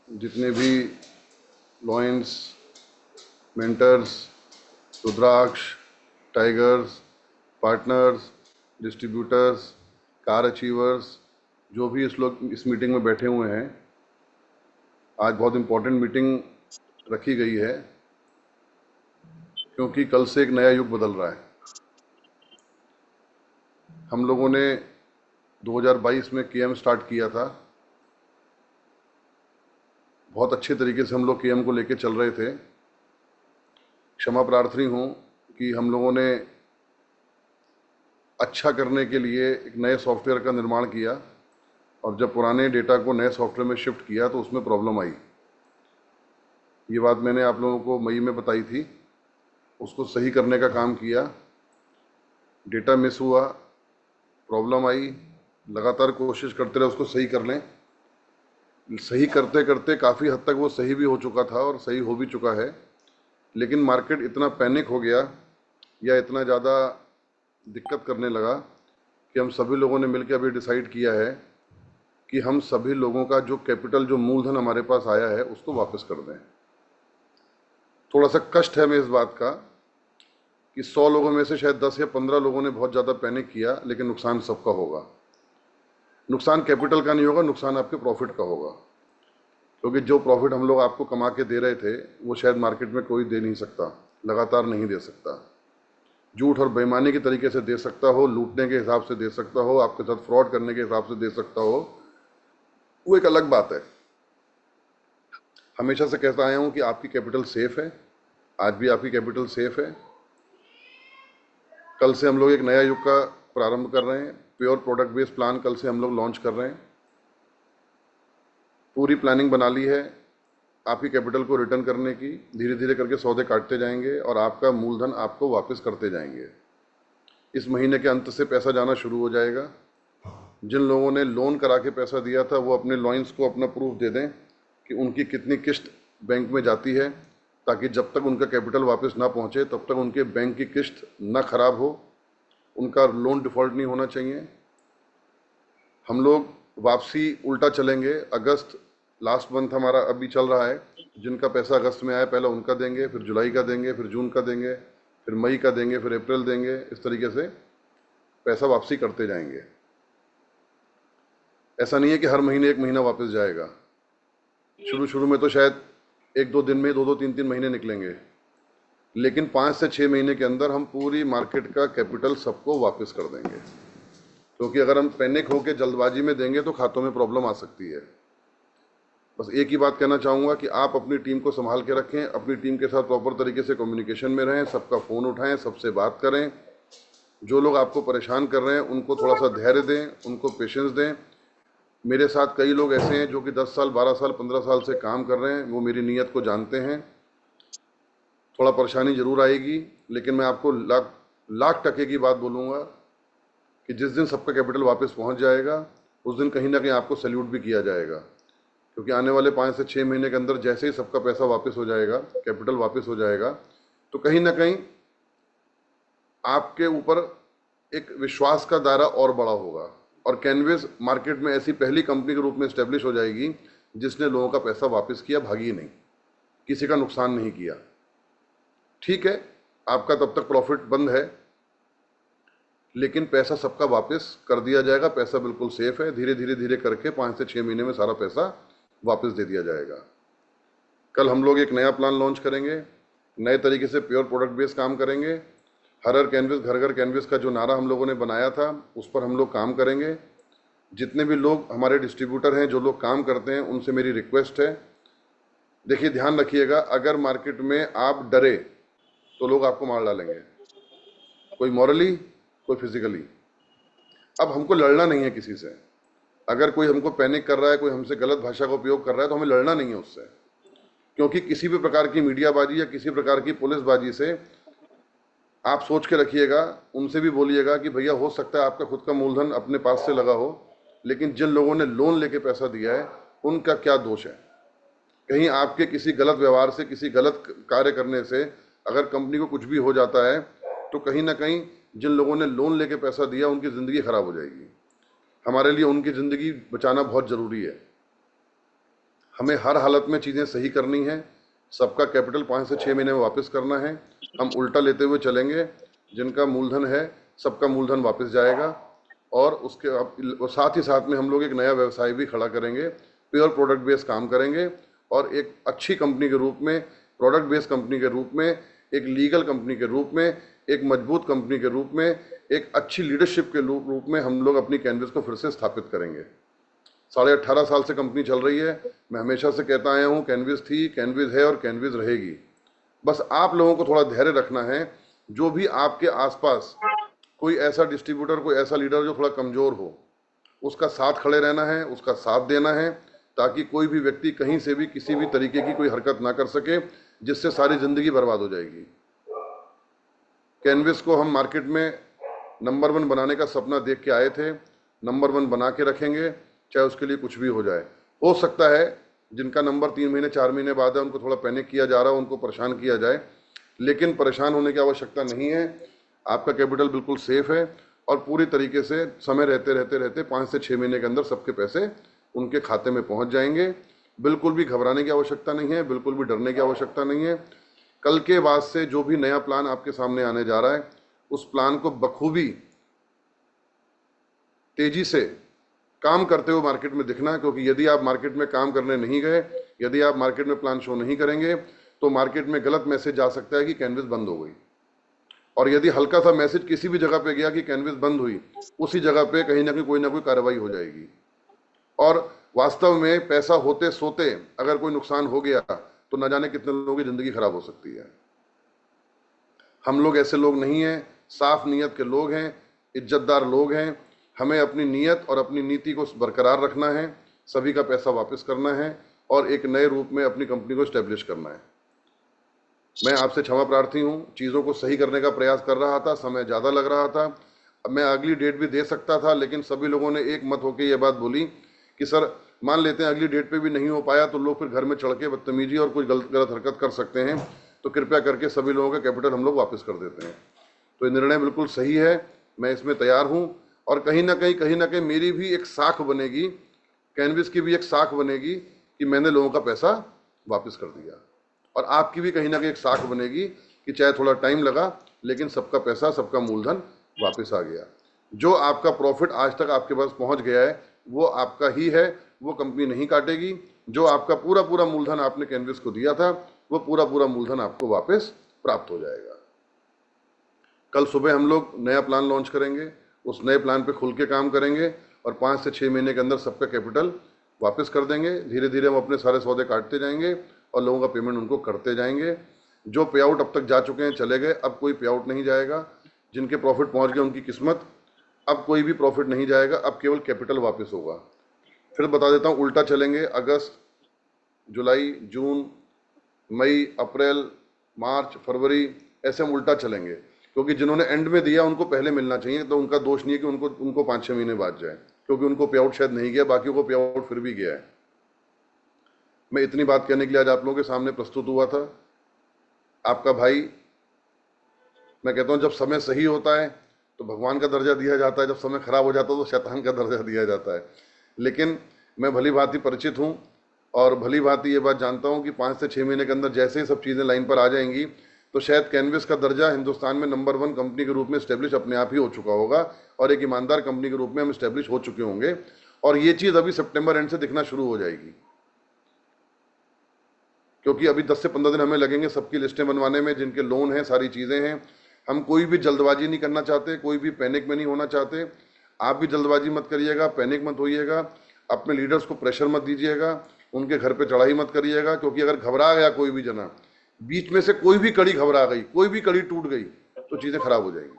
जितने भी lions, mentors, Rudraksh, tigers, partners, distributors, car achievers, जो भी इस मीटिंग में बैठे हुए हैं, आज बहुत इम्पोर्टेंट मीटिंग रखी गई है क्योंकि कल से एक नया युग बदल रहा है। हम लोगों ने 2022 में केएम स्टार्ट किया था। बहुत अच्छे तरीके से हम लोग केएम को लेके चल रहे थे। क्षमा प्रार्थी हूँ कि हम लोगों ने अच्छा करने के लिए एक नए सॉफ्टवेयर का निर्माण किया और जब पुराने डेटा को नए सॉफ्टवेयर में शिफ्ट किया तो उसमें प्रॉब्लम आई। ये बात मैंने आप लोगों को मई में बताई थी। उसको सही करने का काम किया, डेटा मिस हुआ, प्रॉब्लम आई, लगातार कोशिश करते रहे उसको सही कर लें। सही करते करते काफ़ी हद तक वो सही भी हो चुका था और सही हो भी चुका है, लेकिन मार्केट इतना पैनिक हो गया या इतना ज़्यादा दिक्कत करने लगा कि हम सभी लोगों ने मिलकर अभी डिसाइड किया है कि हम सभी लोगों का जो कैपिटल, जो मूलधन हमारे पास आया है, उसको वापस कर दें। थोड़ा सा कष्ट है हमें इस बात का कि 100 लोगों में से शायद 10 या 15 लोगों ने बहुत ज़्यादा पैनिक किया, लेकिन नुकसान सबका होगा। नुकसान कैपिटल का नहीं होगा, नुकसान आपके प्रॉफिट का होगा, क्योंकि जो प्रॉफिट हम लोग आपको कमा के दे रहे थे वो शायद मार्केट में कोई दे नहीं सकता, लगातार नहीं दे सकता। झूठ और बेईमानी के तरीके से दे सकता हो, लूटने के हिसाब से दे सकता हो, आपके साथ फ्रॉड करने के हिसाब से दे सकता हो, वो एक अलग बात है। हमेशा से कहता आया हूं कि आपकी कैपिटल सेफ है। आज भी आपकी कैपिटल सेफ है। कल से हम लोग एक नया युग का प्रारंभ कर रहे हैं। प्योर प्रोडक्ट बेस्ड प्लान कल से हम लोग लॉन्च कर रहे हैं। पूरी प्लानिंग बना ली है आपकी कैपिटल को रिटर्न करने की। धीरे धीरे करके सौदे काटते जाएंगे और आपका मूलधन आपको वापस करते जाएंगे। इस महीने के अंत से पैसा जाना शुरू हो जाएगा। जिन लोगों ने लोन करा के पैसा दिया था वो अपने लॉयंस को अपना प्रूफ दे दें कि उनकी कितनी किस्त बैंक में जाती है, ताकि जब तक उनका कैपिटल वापस ना पहुंचे तब तक उनके बैंक की किस्त ना खराब हो, उनका लोन डिफ़ॉल्ट नहीं होना चाहिए। हम लोग वापसी उल्टा चलेंगे। अगस्त लास्ट मंथ हमारा अभी चल रहा है। जिनका पैसा अगस्त में आया पहले उनका देंगे, फिर जुलाई का देंगे, फिर जून का देंगे, फिर मई का देंगे, फिर अप्रैल देंगे। इस तरीके से पैसा वापसी करते जाएंगे। ऐसा नहीं है कि हर महीने एक महीना वापस जाएगा। शुरू शुरू में तो शायद 1-2 दिन में 2-2, 3-3 महीने निकलेंगे, लेकिन 5 से 6 महीने के अंदर हम पूरी मार्केट का कैपिटल सबको वापस कर देंगे। क्योंकि अगर हम पैनिक होकर जल्दबाजी में देंगे तो खातों में प्रॉब्लम आ सकती है। बस एक ही बात कहना चाहूँगा कि आप अपनी टीम को संभाल के रखें, अपनी टीम के साथ प्रॉपर तरीके से कम्युनिकेशन में रहें, सबका फ़ोन उठाएं, सबसे बात करें। जो लोग आपको परेशान कर रहे हैं उनको थोड़ा सा धैर्य दें, उनको पेशेंस दें। मेरे साथ कई लोग ऐसे हैं जो कि 10 साल, 12 साल, 15 साल से काम कर रहे हैं, वो मेरी नीयत को जानते हैं। थोड़ा परेशानी ज़रूर आएगी, लेकिन मैं आपको लाख लाख टके की बात बोलूँगा कि जिस दिन सबका कैपिटल वापस पहुँच जाएगा उस दिन कहीं ना कहीं आपको सैल्यूट भी किया जाएगा। क्योंकि आने वाले 5 से 6 महीने के अंदर जैसे ही सबका पैसा वापस हो जाएगा, कैपिटल वापस हो जाएगा, तो कहीं ना कहीं आपके ऊपर एक विश्वास का दायरा और बड़ा होगा और कैनवेस मार्केट में ऐसी पहली कंपनी के रूप में स्टेब्लिश हो जाएगी जिसने लोगों का पैसा वापस किया, भागी नहीं, किसी का नुकसान नहीं किया। ठीक है, आपका तब तक प्रॉफिट बंद है, लेकिन पैसा सबका वापस कर दिया जाएगा। पैसा बिल्कुल सेफ है। धीरे धीरे धीरे करके 5 से 6 महीने में सारा पैसा वापस दे दिया जाएगा। कल हम लोग एक नया प्लान लॉन्च करेंगे, नए तरीके से प्योर प्रोडक्ट बेस्ड काम करेंगे। हर हर कैनवस, घर घर कैनवस का जो नारा हम लोगों ने बनाया था उस पर हम लोग काम करेंगे। जितने भी लोग हमारे डिस्ट्रीब्यूटर हैं, जो लोग काम करते हैं, उनसे मेरी रिक्वेस्ट है, देखिए ध्यान रखिएगा, अगर मार्केट में आप डरे तो लोग आपको मार डालेंगे, कोई मॉरली, कोई फिजिकली। अब हमको लड़ना नहीं है किसी से। अगर कोई हमको पैनिक कर रहा है, कोई हमसे गलत भाषा का उपयोग कर रहा है, तो हमें लड़ना नहीं है उससे। क्योंकि किसी भी प्रकार की मीडियाबाजी या किसी प्रकार की पुलिसबाजी से आप सोच के रखिएगा, उनसे भी बोलिएगा कि भैया हो सकता है आपका खुद का मूलधन अपने पास से लगा हो, लेकिन जिन लोगों ने लोन लेके पैसा दिया है उनका क्या दोष है। कहीं आपके किसी गलत व्यवहार से, किसी गलत कार्य करने से अगर कंपनी को कुछ भी हो जाता है तो कहीं ना कहीं जिन लोगों ने लोन लेके पैसा दिया उनकी ज़िंदगी खराब हो जाएगी। हमारे लिए उनकी ज़िंदगी बचाना बहुत ज़रूरी है। हमें हर हालत में चीज़ें सही करनी है। सबका कैपिटल 5 से 6 महीने में वापस करना है। हम उल्टा लेते हुए चलेंगे, जिनका मूलधन है सबका मूलधन वापस जाएगा। और और साथ ही साथ में हम लोग एक नया व्यवसाय भी खड़ा करेंगे, प्योर प्रोडक्ट बेस्ड काम करेंगे। और एक अच्छी कंपनी के रूप में, प्रोडक्ट बेस्ड कंपनी के रूप में, एक लीगल कंपनी के रूप में, एक मजबूत कंपनी के रूप में, एक अच्छी लीडरशिप के रूप में हम लोग अपनी कैनविस को फिर से स्थापित करेंगे। 18.5 साल से कंपनी चल रही है। मैं हमेशा से कहता आया हूँ, कैनविस थी, कैनविस है और कैनविस रहेगी। बस आप लोगों को थोड़ा धैर्य रखना है। जो भी आपके आसपास कोई ऐसा डिस्ट्रीब्यूटर, कोई ऐसा लीडर जो थोड़ा कमजोर हो, उसका साथ खड़े रहना है, उसका साथ देना है, ताकि कोई भी व्यक्ति कहीं से भी किसी भी तरीके की कोई हरकत ना कर सके, जिससे सारी जिंदगी बर्बाद हो जाएगी। कैनविस को हम मार्केट में नंबर 1 बनाने का सपना देख के आए थे। नंबर 1 बना के रखेंगे, चाहे उसके लिए कुछ भी हो जाए। हो सकता है जिनका नंबर 3 महीने 4 महीने बाद है, उनको थोड़ा पैनिक किया जा रहा है, उनको परेशान किया जाए, लेकिन परेशान होने की आवश्यकता नहीं है। आपका कैपिटल बिल्कुल सेफ है और पूरी तरीके से समय रहते रहते रहते 5 से 6 महीने के अंदर सबके पैसे उनके खाते में पहुंच जाएंगे। बिल्कुल भी घबराने की आवश्यकता नहीं है, बिल्कुल भी डरने की आवश्यकता नहीं है। कल के बाद से जो भी नया प्लान आपके सामने आने जा रहा है, उस प्लान को बखूबी तेजी से काम करते हुए मार्केट में दिखना। क्योंकि यदि आप मार्केट में काम करने नहीं गए, यदि आप मार्केट में प्लान शो नहीं करेंगे, तो मार्केट में गलत मैसेज जा सकता है कि कैनविस बंद हो गई। और यदि हल्का सा मैसेज किसी भी जगह पे गया कि कैनविस बंद हुई, उसी जगह पे कहीं ना कोई कार्रवाई हो जाएगी। और वास्तव में पैसा होते सोते अगर कोई नुकसान हो गया तो न जाने कितने लोगों की जिंदगी खराब हो सकती है। हम लोग ऐसे लोग नहीं हैं, साफ नीयत के लोग हैं, इज्जतदार लोग हैं। हमें अपनी नीयत और अपनी नीति को बरकरार रखना है, सभी का पैसा वापस करना है और एक नए रूप में अपनी कंपनी को स्टैब्लिश करना है। मैं आपसे क्षमा प्रार्थी हूँ, चीज़ों को सही करने का प्रयास कर रहा था, समय ज़्यादा लग रहा था। मैं अगली डेट भी दे सकता था, लेकिन सभी लोगों ने एक मत होकर ये बात बोली कि सर मान लेते हैं अगली डेट पे भी नहीं हो पाया तो लोग फिर घर में चढ़ के बदतमीजी और कुछ गलत हरकत कर सकते हैं, तो कृपया करके सभी लोगों का कैपिटल हम लोग वापस कर देते हैं। तो ये निर्णय बिल्कुल सही है, मैं इसमें तैयार हूँ। और कहीं ना कहीं मेरी भी एक साख बनेगी, कैनविस की भी एक साख बनेगी कि मैंने लोगों का पैसा वापस कर दिया। और आपकी भी कहीं ना कहीं एक साख बनेगी कि चाहे थोड़ा टाइम लगा, लेकिन सबका पैसा, सबका मूलधन वापस आ गया। जो आपका प्रॉफिट आज तक आपके पास पहुंच गया है वो आपका ही है, वो कंपनी नहीं काटेगी। जो आपका पूरा पूरा मूलधन आपने कैनविस को दिया था, वो पूरा पूरा मूलधन आपको वापस प्राप्त हो जाएगा। कल सुबह हम लोग नया प्लान लॉन्च करेंगे, उस नए प्लान पे खुल के काम करेंगे और 5 से 6 महीने के अंदर सबका कैपिटल वापस कर देंगे। धीरे धीरे हम अपने सारे सौदे काटते जाएंगे और लोगों का पेमेंट उनको करते जाएंगे। जो पे आउट अब तक जा चुके हैं चले गए, अब कोई पे आउट नहीं जाएगा। जिनके प्रॉफिट पहुंच गए उनकी किस्मत, अब कोई भी प्रॉफिट नहीं जाएगा, अब केवल कैपिटल वापस होगा। फिर बता देता हूँ, उल्टा चलेंगे। अगस्त, जुलाई, जून, मई, अप्रैल, मार्च, फरवरी, ऐसे हम उल्टा चलेंगे। क्योंकि जिन्होंने एंड में दिया उनको पहले मिलना चाहिए, तो उनका दोष नहीं है कि उनको 5-6 महीने बाद जाए, क्योंकि उनको पे आउट शायद नहीं गया, बाकी को पे आउट फिर भी गया है। मैं इतनी बात कहने के लिए आज आप लोगों के सामने प्रस्तुत हुआ था। आपका भाई, मैं कहता हूँ जब समय सही होता है तो भगवान का दर्जा दिया जाता है, जब समय खराब हो जाता है तो शैतान का दर्जा दिया जाता है। लेकिन मैं भली भांति परिचित हूँ और भली भांति ये बात जानता हूँ कि 5 से 6 महीने के अंदर जैसे ही सब चीज़ें लाइन पर आ जाएंगी तो शायद कैनविस का दर्जा हिंदुस्तान में नंबर 1 कंपनी के रूप में स्टैब्लिश अपने आप ही हो चुका होगा और एक ईमानदार कंपनी के रूप में हम स्टैब्लिश हो चुके होंगे। और ये चीज़ अभी सितंबर एंड से दिखना शुरू हो जाएगी, क्योंकि अभी 10 से 15 दिन हमें लगेंगे सबकी लिस्टें बनवाने में, जिनके लोन हैं, सारी चीज़ें हैं। हम कोई भी जल्दबाजी नहीं करना चाहते, कोई भी पैनिक में नहीं होना चाहते। आप भी जल्दबाजी मत करिएगा, पैनिक मत होइएगा, अपने लीडर्स को प्रेशर मत दीजिएगा, उनके घर पे चढ़ाई मत करिएगा। क्योंकि अगर घबरा गया कोई भी जना, बीच में से कोई भी कड़ी घबरा गई, कोई भी कड़ी टूट गई, तो चीज़ें खराब हो जाएंगी।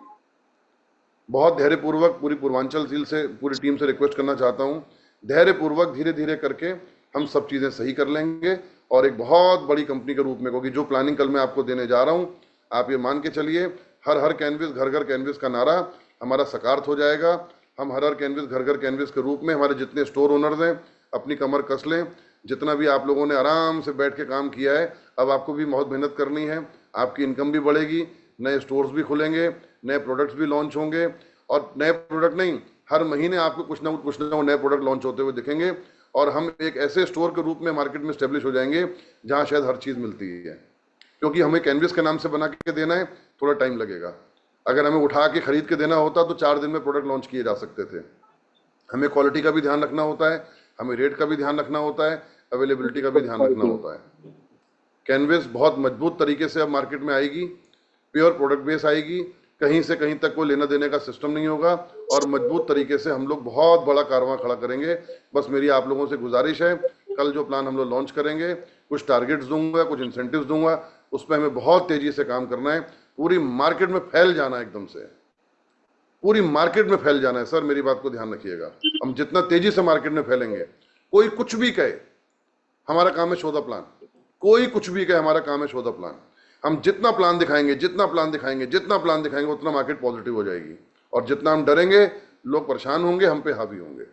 बहुत धैर्यपूर्वक पूरी पूर्वांचल झील से, पूरी टीम से रिक्वेस्ट करना चाहता हूँ, धैर्यपूर्वक धीरे धीरे करके हम सब चीज़ें सही कर लेंगे और एक बहुत बड़ी कंपनी के रूप में, क्योंकि जो प्लानिंग कल मैं आपको देने जा रहा हूँ, आप ये मान के चलिए, हर हर कैनविस घर घर कैनविस का नारा हमारा साकार हो जाएगा। हम हर हर कैनविस घर घर कैनविस के रूप में हमारे जितने स्टोर ओनर्स हैं अपनी कमर कस लें। जितना भी आप लोगों ने आराम से बैठ के काम किया है, अब आपको भी बहुत मेहनत करनी है, आपकी इनकम भी बढ़ेगी, नए स्टोर्स भी खुलेंगे, नए प्रोडक्ट्स भी लॉन्च होंगे। और नए प्रोडक्ट नहीं, हर महीने आपको कुछ ना कुछ नए प्रोडक्ट लॉन्च होते हुए दिखेंगे और हम एक ऐसे स्टोर के रूप में मार्केट में स्टेब्लिश हो जाएंगे जहां शायद हर चीज़ मिलती है। क्योंकि हमें कैनविस के नाम से बना के देना है, थोड़ा टाइम लगेगा। अगर हमें उठा के खरीद के देना होता तो 4 दिन में प्रोडक्ट लॉन्च किए जा सकते थे। हमें क्वालिटी का भी ध्यान रखना होता है, हमें रेट का भी ध्यान रखना होता है, अवेलेबिलिटी का भी ध्यान रखना होता है। कैनविस बहुत मजबूत तरीके से अब मार्केट में आएगी, प्योर प्रोडक्ट बेस आएगी, कहीं से कहीं तक कोई लेना देने का सिस्टम नहीं होगा और मजबूत तरीके से हम लोग बहुत बड़ा कारवां खड़ा करेंगे। बस मेरी आप लोगों से गुजारिश है, कल जो प्लान हम लोग लॉन्च करेंगे, कुछ टारगेट्स दूंगा, कुछ इंसेंटिव्स दूंगा, उस पर हमें बहुत तेजी से काम करना है। पूरी मार्केट में फैल जाना है, एकदम से पूरी मार्केट में फैल जाना है। सर मेरी बात को ध्यान रखिएगा, हम जितना तेजी से मार्केट में फैलेंगे, कोई कुछ भी कहे हमारा काम है शो द प्लान, कोई कुछ भी कहे हमारा काम है शो द प्लान। हम जितना प्लान दिखाएंगे, जितना प्लान दिखाएंगे, जितना प्लान दिखाएंगे, उतना मार्केट पॉजिटिव हो जाएगी और जितना हम डरेंगे लोग परेशान होंगे, हम पे हावी होंगे।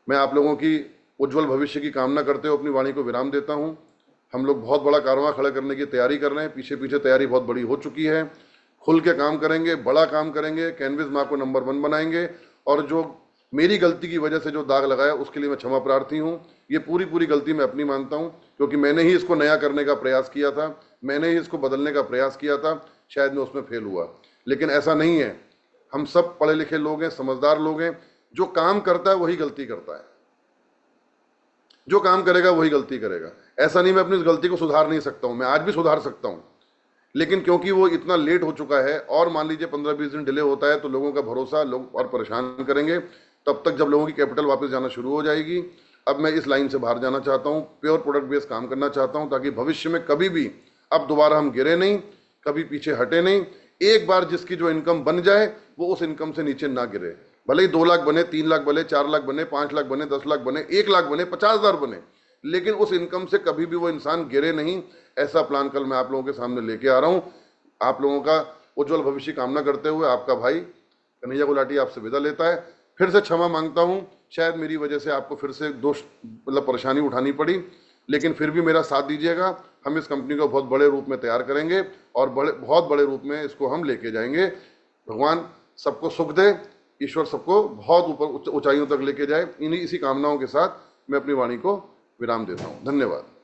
मैं आप लोगों की उज्जवल भविष्य की कामना करते हुए अपनी वाणी को विराम देता हूं। हम लोग बहुत बड़ा कारवां खड़ा करने की तैयारी कर रहे हैं, पीछे पीछे तैयारी बहुत बड़ी हो चुकी है। खुल के काम करेंगे, बड़ा काम करेंगे, कैनविस मार्क को नंबर 1 बनाएंगे। और जो मेरी गलती की वजह से जो दाग लगाया उसके लिए मैं क्षमा प्रार्थी हूं। ये पूरी गलती मैं अपनी मानता हूं, क्योंकि मैंने ही इसको नया करने का प्रयास किया था, मैंने ही इसको बदलने का प्रयास किया था, शायद मैं उसमें फेल हुआ। लेकिन ऐसा नहीं है, हम सब पढ़े लिखे लोग हैं, समझदार लोग हैं। जो काम करता है वही गलती करता है, जो काम करेगा वही गलती करेगा। ऐसा नहीं मैं अपनी इस गलती को सुधार नहीं सकता हूं, मैं आज भी सुधार सकता हूं, लेकिन क्योंकि वो इतना लेट हो चुका है और मान लीजिए 15-20 दिन डिले होता है तो लोगों का भरोसा लोग और परेशान करेंगे। तब तक जब लोगों की कैपिटल वापस जाना शुरू हो जाएगी, अब मैं इस लाइन से बाहर जाना चाहता हूं, प्योर प्रोडक्ट बेस्ड काम करना चाहता हूं, ताकि भविष्य में कभी भी अब दोबारा हम गिरे नहीं, कभी पीछे हटे नहीं। एक बार जिसकी जो इनकम बन जाए वो उस इनकम से नीचे ना गिरे, भले ही 2 लाख बने, 3 लाख बने, 4 लाख बने, 5 लाख बने, 10 लाख बने, 1 लाख बने, 50,000 बने, लेकिन उस इनकम से कभी भी वो इंसान गिरे नहीं। ऐसा प्लान कल मैं आप लोगों के सामने लेके आ रहा हूं। आप लोगों का उज्जवल भविष्य कामना करते हुए आपका भाई कन्हैया गुलाटी आपसे विदा लेता है। फिर से क्षमा मांगता हूं, शायद मेरी वजह से आपको फिर से दोष परेशानी उठानी पड़ी, लेकिन फिर भी मेरा साथ दीजिएगा। हम इस कंपनी को बहुत बड़े रूप में तैयार करेंगे और बहुत बड़े रूप में इसको हम लेके जाएंगे। भगवान सबको सुख दे, ईश्वर सबको बहुत ऊपर ऊंचाइयों तक लेके जाए। इसी कामनाओं के साथ मैं अपनी वाणी को विराम देता हूं। धन्यवाद।